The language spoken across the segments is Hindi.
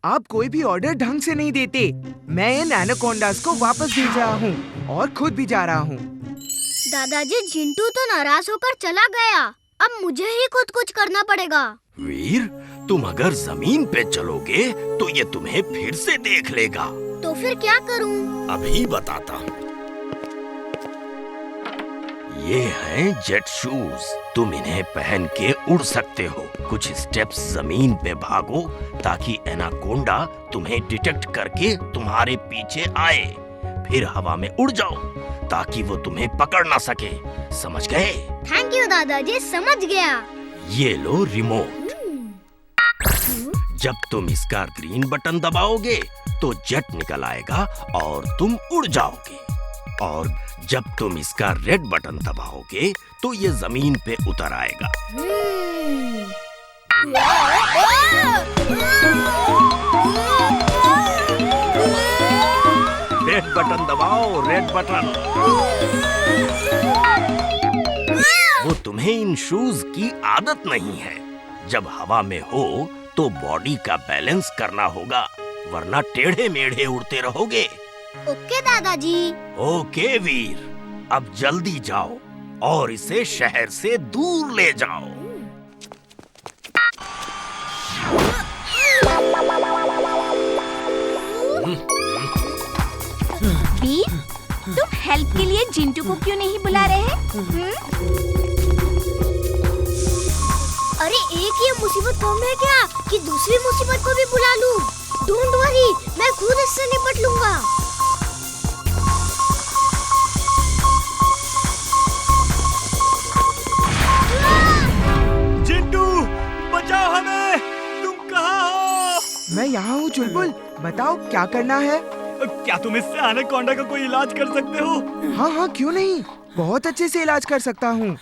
आप कोई भी ऑर्डर ढंग से नहीं देते। मैं इन एनाकोंडास को वापस भेज रहा हूँ और खुद भी जा रहा हूँ। दादाजी, जिंटू तो नाराज होकर चला गया। अब मुझे ही खुद कुछ करना पड़ेगा। वीर, तुम अगर जमीन पे चलोगे तो ये तुम्हें फिर से देख लेगा। तो फिर क्या करूं? अभी बताता हूँ। ये हैं जेट शूज। तुम इन्हें पहन के उड़ सकते हो। कुछ स्टेप्स जमीन पे भागो ताकि एनाकोंडा तुम्हें डिटेक्ट करके तुम्हारे पीछे आए। फिर हवा में उड़ जाओ ताकि वो तुम्हें पकड़ ना सके। समझ गए? थैंक यू दादाजी, समझ गया। ये लो रिमोट। जब तुम इसका ग्रीन बटन दबाओगे तो जेट निकल आएगा और तुम उड़ जाओगे। और जब तुम इसका रेड बटन दबाओगे तो ये जमीन पे उतर आएगा। रेड बटन दबाओ, रेड बटन। वो तुम्हें इन शूज की आदत नहीं है। जब हवा में हो तो बॉडी का बैलेंस करना होगा, वरना टेढ़े मेढ़े उड़ते रहोगे। ओके दादाजी। ओके वीर, अब जल्दी जाओ और इसे शहर से दूर ले जाओ। वीर, तुम हेल्प के लिए जिंटू को क्यों नहीं बुला रहे? अरे एक ये मुसीबत कम है क्या कि दूसरी मुसीबत को भी बुला लूं? डोंट वरी, मैं खुद इससे निपट लूंगा। जिंटू, बचाओ हमें! तुम कहाँ हो? मैं यहाँ हूँ चुलबुल, बताओ क्या करना है? क्या तुम इससे एनाकोंडा का कोई इलाज कर सकते हो? हाँ हाँ, क्यों नहीं, बहुत अच्छे से इलाज कर सकता हूँ।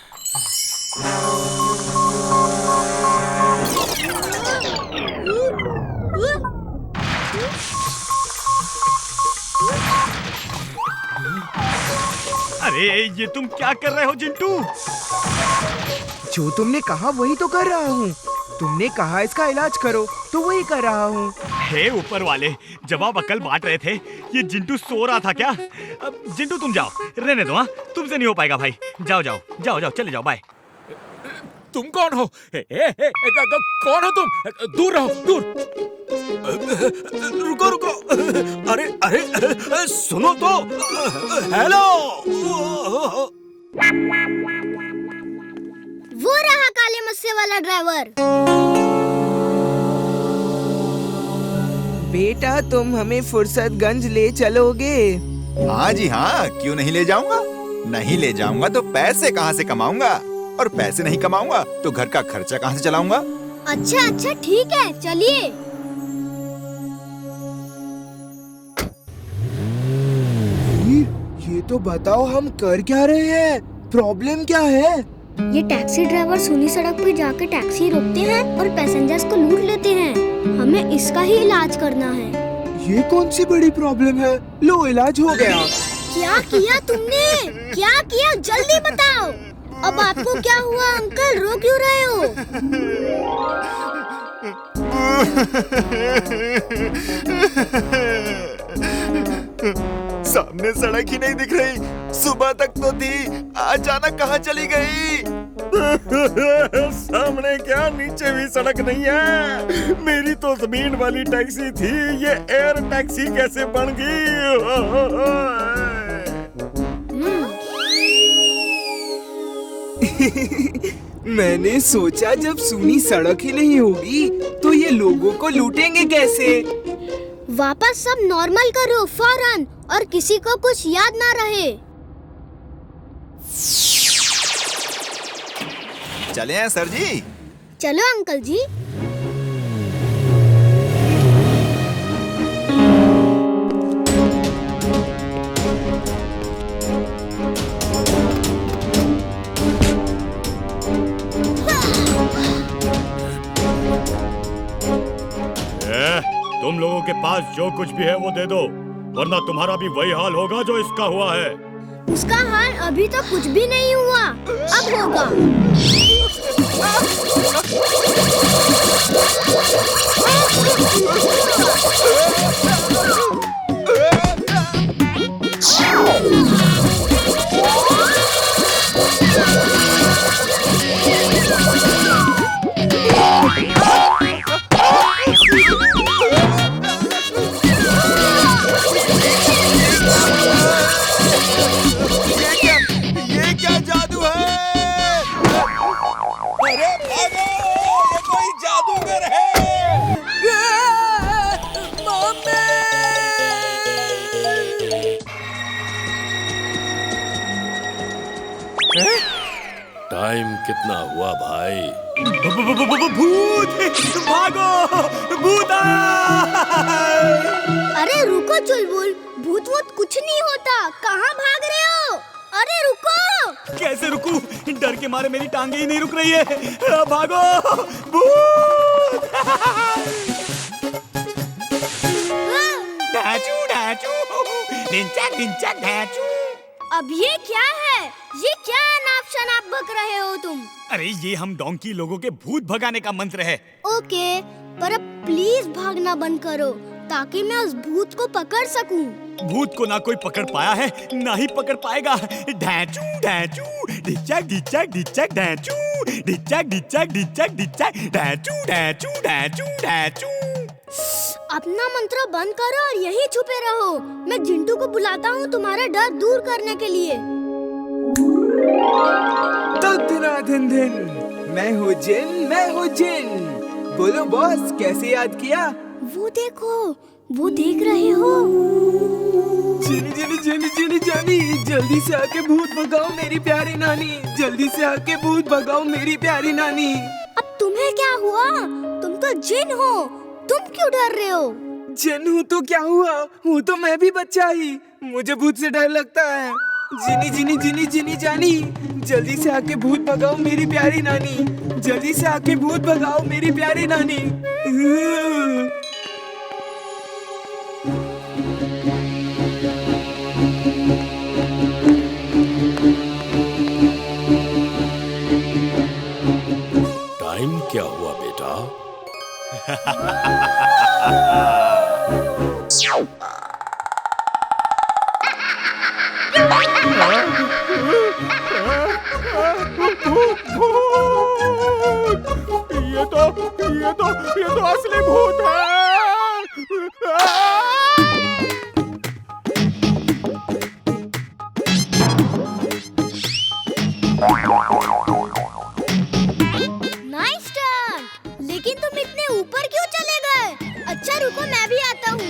अरे ये तुम क्या कर रहे हो जिंटू? जो तुमने कहा वही तो कर रहा हूँ। तुमने कहा इसका इलाज करो तो वही कर रहा हूँ। हे ऊपर वाले, जब आप अकल बांट रहे थे ये जिंटू सो रहा था क्या? अब जिंटू तुम जाओ, रहने दो। हाँ, तुमसे नहीं हो पाएगा भाई। जाओ जाओ जाओ जाओ, चले जाओ, बाय। तुम कौन हो? कौन हो तुम? दूर रहो, दूर। रुको रुको, अरे अरे सुनो तो। हेलो। वो रहा काले मस्से वाला ड्राइवर। बेटा, तुम हमें फुर्सतगंज ले चलोगे? हाँ जी हाँ, क्यों नहीं ले जाऊंगा। नहीं ले जाऊंगा तो पैसे कहाँ से कमाऊंगा, और पैसे नहीं कमाऊंगा तो घर का खर्चा कहाँ से चलाऊंगा। अच्छा अच्छा, ठीक है, चलिए। ये तो बताओ, हम कर क्या रहे हैं? प्रॉब्लम क्या है? ये टैक्सी ड्राइवर सूनी सड़क पे जाकर टैक्सी रोकते हैं और पैसेंजर्स को लूट लेते हैं। हमें इसका ही इलाज करना है। ये कौन सी बड़ी प्रॉब्लम है? लो, इलाज हो गया। क्या किया तुमने? क्या किया, जल्दी बताओ। अब आपको क्या हुआ अंकल, रो क्यों रहे हो? सामने सड़क ही नहीं दिख रही। सुबह तक तो थी, अचानक कहाँ चली गई? सामने क्या, नीचे भी सड़क नहीं है। मेरी तो जमीन वाली टैक्सी थी, ये एयर टैक्सी कैसे बन गई? मैंने सोचा जब सूनी सड़क ही नहीं होगी तो ये लोगों को लूटेंगे कैसे? वापस सब नॉर्मल करो फौरन, और किसी को कुछ याद ना रहे। चले हैं सर जी? चलो अंकल जी। तुम लोगों के पास जो कुछ भी है वो दे दो, वरना तुम्हारा भी वही हाल होगा जो इसका हुआ है। उसका हाल अभी तो कुछ भी नहीं हुआ, अब होगा। टाइम कितना हुआ भाई? भूत! भागो! भूत आया! अरे रुको चुलबुल, भूत वूत कुछ नहीं होता। कहाँ भाग रहे हो? अरे रुको! कैसे रुकूं? डर के मारे मेरी टांगे ही नहीं रुक रही है। भागो! भूत! ढाचू ढाचू, ढिंचैक ढिंचैक ढाचू। अब ये क्या है? ये क्या अनाप शनाप बक रहे हो तुम? अरे ये हम डोंकी लोगों के भूत भगाने का मंत्र है। ओके, पर अब प्लीज भागना बंद करो ताकि मैं उस भूत को पकड़ सकूं। भूत को ना कोई पकड़ पाया है, ना ही पकड़ पाएगा। ढाचू ढाचू, ढिंचैक ढिंचैक ढिंचैक ढाचू, ढिंचैक ढिंचैक ढिंचैक ढिंचैक ढाचू ढाचू ढाचू ढाचू। अपना मंत्र बंद करो और यहीं छुपे रहो। मैं जिंटू को बुलाता हूँ तुम्हारा डर दूर करने के लिए। धन धन, मैं हूँ जिन। बोलो बॉस, कैसे याद किया? वो देखो, वो देख रहे हो? जानी, जल्दी से आके भूत भगाओ मेरी प्यारी नानी। जल्दी से आके भूत भगाओ मेरी प्यारी नानी। अब तुम्हें क्या हुआ? तुम तो जिन हो, तुम क्यों डर रहे हो? जिन हूँ तो क्या हुआ, हूँ तो मैं भी बच्चा ही। मुझे भूत से डर लगता है। जिनी जानी, जल्दी से आके भूत भगाओ मेरी प्यारी नानी। जल्दी से आके भूत भगाओ मेरी प्यारी नानी। टाइम क्या हुआ बेटा? ये तो असली भूत है। नाइस टर्न, लेकिन तुम इतने ऊपर क्यों चले गए? अच्छा रुको, मैं भी आता हूँ।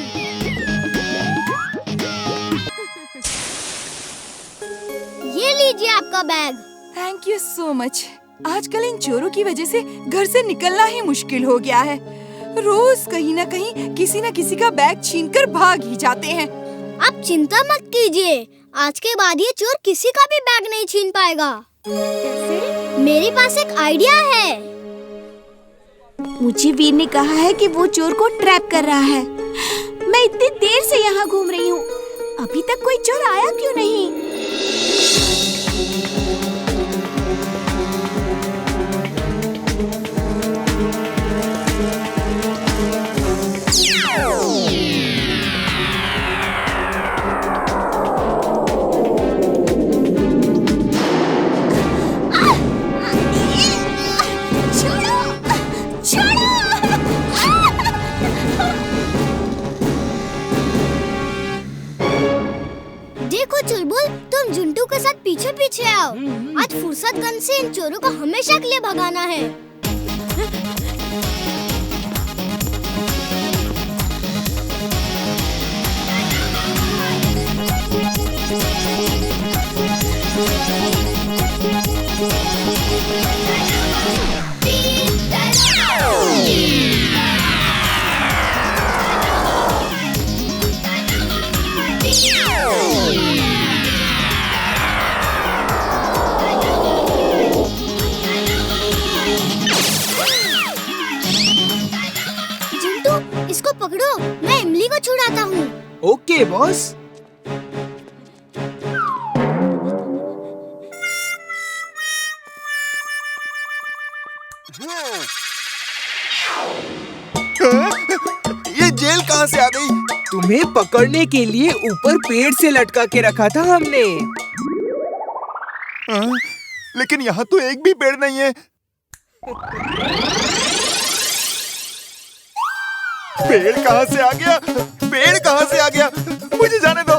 ये लीजिए आपका bag. Thank you so much. आजकल इन चोरों की वजह से घर से निकलना ही मुश्किल हो गया है। रोज कहीं न कहीं किसी न किसी का बैग छीनकर भाग ही जाते हैं। आप चिंता मत कीजिए, आज के बाद ये चोर किसी का भी बैग नहीं छीन पाएगा। कैसे? मेरे पास एक आइडिया है। मुझे वीर ने कहा है कि वो चोर को ट्रैप कर रहा है। मैं इतनी देर से यहाँ घूम रही हूँ, अभी तक कोई चोर आया क्यों नहीं? देखो चुलबुल, तुम जुंटू के साथ पीछे पीछे आओ। आज फुर्सत गन से इन चोरों को हमेशा के लिए भगाना है। इसको पकड़ो, मैं इमली को छुड़ाता हूँ। Okay boss. ये जेल कहाँ से आ गई? तुम्हें पकड़ने के लिए ऊपर पेड़ से लटका के रखा था हमने। लेकिन यहाँ तो एक भी पेड़ नहीं है। पेड़ कहाँ से आ गया? पेड़ कहाँ से आ गया? मुझे जाने दो,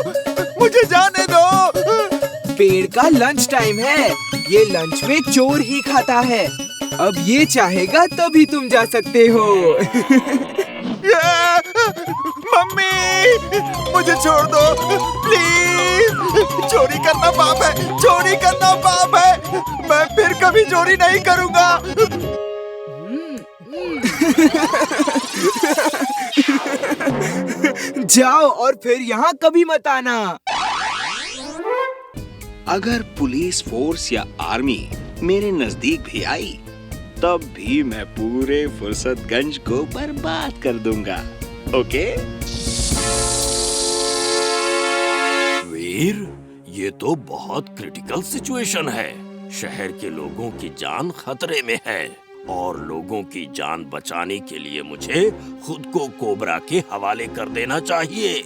मुझे जाने दो। पेड़ का लंच टाइम है, ये लंच में चोर ही खाता है। अब ये चाहेगा तभी तुम जा सकते हो। मम्मी, मुझे छोड़ दो प्लीज, चोरी करना पाप है, चोरी करना पाप है। मैं फिर कभी चोरी नहीं करूंगा। जाओ और फिर यहाँ कभी मत आना। अगर पुलिस फोर्स या आर्मी मेरे नजदीक भी आई, तब भी मैं पूरे फुर्सतगंज को बर्बाद कर दूंगा। ओके? वीर, ये तो बहुत क्रिटिकल सिचुएशन है। शहर के लोगों की जान खतरे में है और लोगों की जान बचाने के लिए मुझे खुद को कोबरा के हवाले कर देना चाहिए।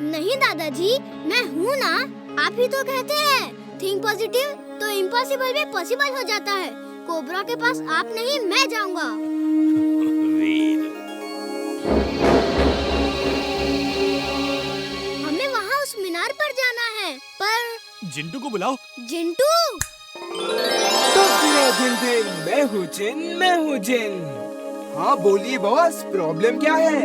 नहीं दादाजी, मैं हूँ ना। आप ही तो कहते हैं थिंक पॉजिटिव तो इम्पॉसिबल भी पॉसिबल हो जाता है। कोबरा के पास आप नहीं, मैं जाऊंगा। वीर, हमें वहाँ उस मीनार पर जाना है, पर जिंटू को बुलाओ। जिंटू, मैं हूँ जिन, मैं हूँ जिन। हाँ बोलिए बॉस, प्रॉब्लम क्या है?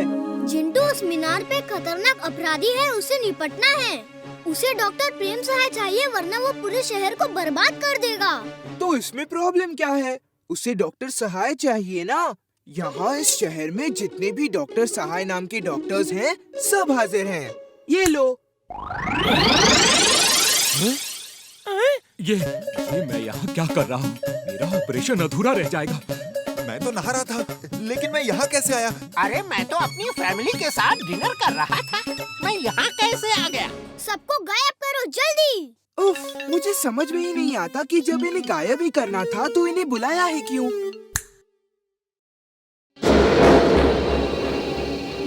जिंटू उस मीनार पे खतरनाक अपराधी है, उसे निपटना है। उसे डॉक्टर प्रेम सहाय चाहिए, वरना वो पूरे शहर को बर्बाद कर देगा। तो इसमें प्रॉब्लम क्या है? उसे डॉक्टर सहाय चाहिए ना। यहाँ इस शहर में जितने भी डॉक्टर सहाय नाम के डॉक्टर्स हैं, सब हाजिर हैं। ये लो। ये मैं यहाँ क्या कर रहा हूँ? मेरा ऑपरेशन अधूरा रह जाएगा। मैं तो नहा रहा था, लेकिन मैं यहाँ कैसे आया? अरे मैं तो अपनी फैमिली के साथ डिनर कर रहा था। मैं यहाँ कैसे आ गया? सबको गायब करो जल्दी। उफ, मुझे समझ में ही नहीं आता कि जब इन्हें गायब ही करना था तो इन्हें बुलाया है क्यों?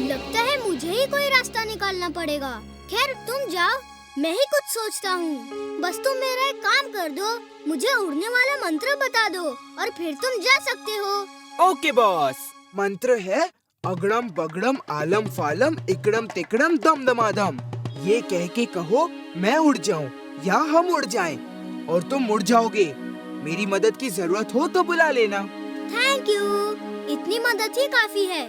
लगता है मुझे ही कोई रास्ता निकालना पड़ेगा। खैर तुम जाओ, मैं ही कुछ सोचता हूँ। बस तुम मेरा एक काम कर दो, मुझे उड़ने वाला मंत्र बता दो और फिर तुम जा सकते हो। ओके बॉस, मंत्र है अगड़म बगड़म आलम फालम इकड़म तिकड़म दम दमादम। ये कह के कहो मैं उड़ जाऊं या हम उड़ जाएं और तुम उड़ जाओगे। मेरी मदद की जरूरत हो तो बुला लेना। थैंक यू, इतनी मदद ही काफी है।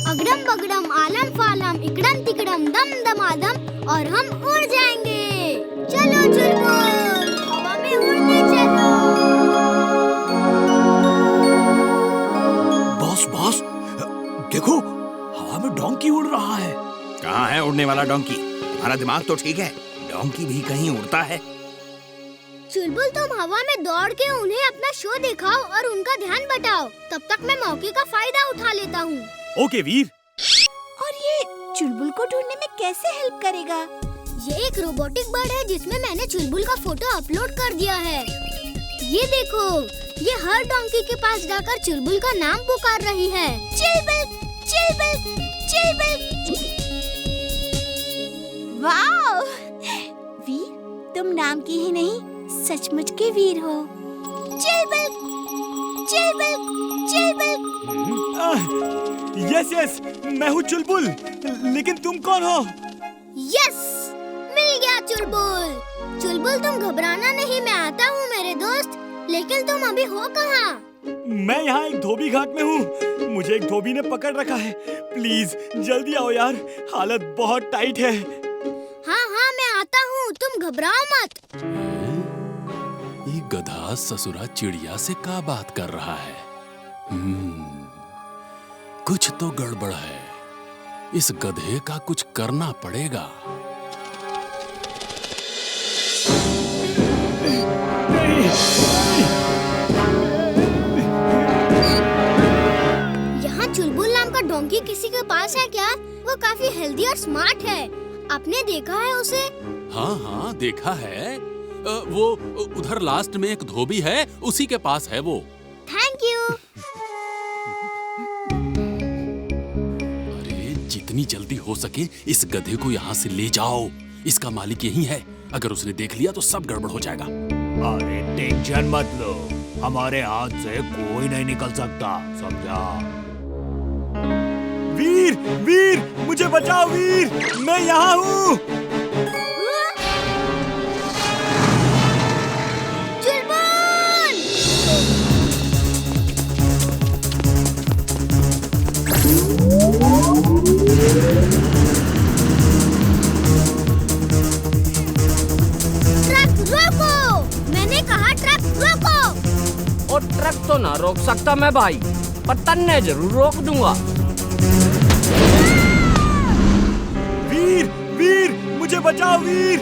अगड़म बगड़म आलम फालम इकड़म तिकड़म दम दमादम और हम उड़ जाएंगे। चलो चुलबुल, हवा में उड़ने चलो। बॉस, देखो, हवा में डोंकी उड़ रहा है। कहाँ है उड़ने वाला डोंकी? तुम्हारा दिमाग तो ठीक है, डोंकी भी कहीं उड़ता है। चुलबुल, तुम हवा में दौड़ के उन्हें अपना शो दिखाओ और उनका ध्यान बटाओ। तब तक मैं मौके का फायदा उठा लेता हूँ। ओके वीर। और ये चुलबुल को ढूंढने में कैसे हेल्प करेगा? ये एक रोबोटिक बर्ड है जिसमें मैंने चुलबुल का फोटो अपलोड कर दिया है। ये देखो, ये हर डोंकी के पास जाकर चुलबुल का नाम पुकार रही है। चुलबुल, चुलबुल, चुलबुल। वाह! वीर, तुम नाम की ही नहीं, सचमुच के वीर हो। चुलबुल, चुलबुल, चुलबुल। यस, मैं हूँ चुलबुल। लेकिन तुम कौन हो? यस, मिल गया चुलबुल। चुलबुल, तुम घबराना नहीं, मैं आता हूँ मेरे दोस्त। लेकिन तुम अभी हो कहाँ? मैं यहाँ एक धोबी घाट में हूँ। मुझे एक धोबी ने पकड़ रखा है। प्लीज जल्दी आओ यार, हालत बहुत टाइट है। हाँ, मैं आता हूँ, तुम घबराओ मत। ये गधा ससुरा चिड़िया से क्या बात कर रहा है? कुछ तो गड़बड़ है। इस गधे का कुछ करना पड़ेगा। यहाँ चुलबुल नाम का डोंकी किसी के पास है क्या? वो काफी हेल्दी और स्मार्ट है। आपने देखा है उसे? हाँ, देखा है। वो उधर लास्ट में एक धोबी है, उसी के पास है वो। Thank you. अरे जितनी जल्दी हो सके इस गधे को यहाँ से ले जाओ। इसका मालिक यही है। अगर उसने देख लिया तो सब गड़बड़ हो जाएगा। अरे टेंशन मत लो, हमारे हाथ से कोई नहीं निकल सकता, समझा? वीर, मुझे बचाओ वीर, मैं यहाँ हूँ। ट्रक तो ना रोक सकता मैं भाई, पर तन्ने जरूर रोक दूंगा। वीर वीर मुझे बचाओ वीर,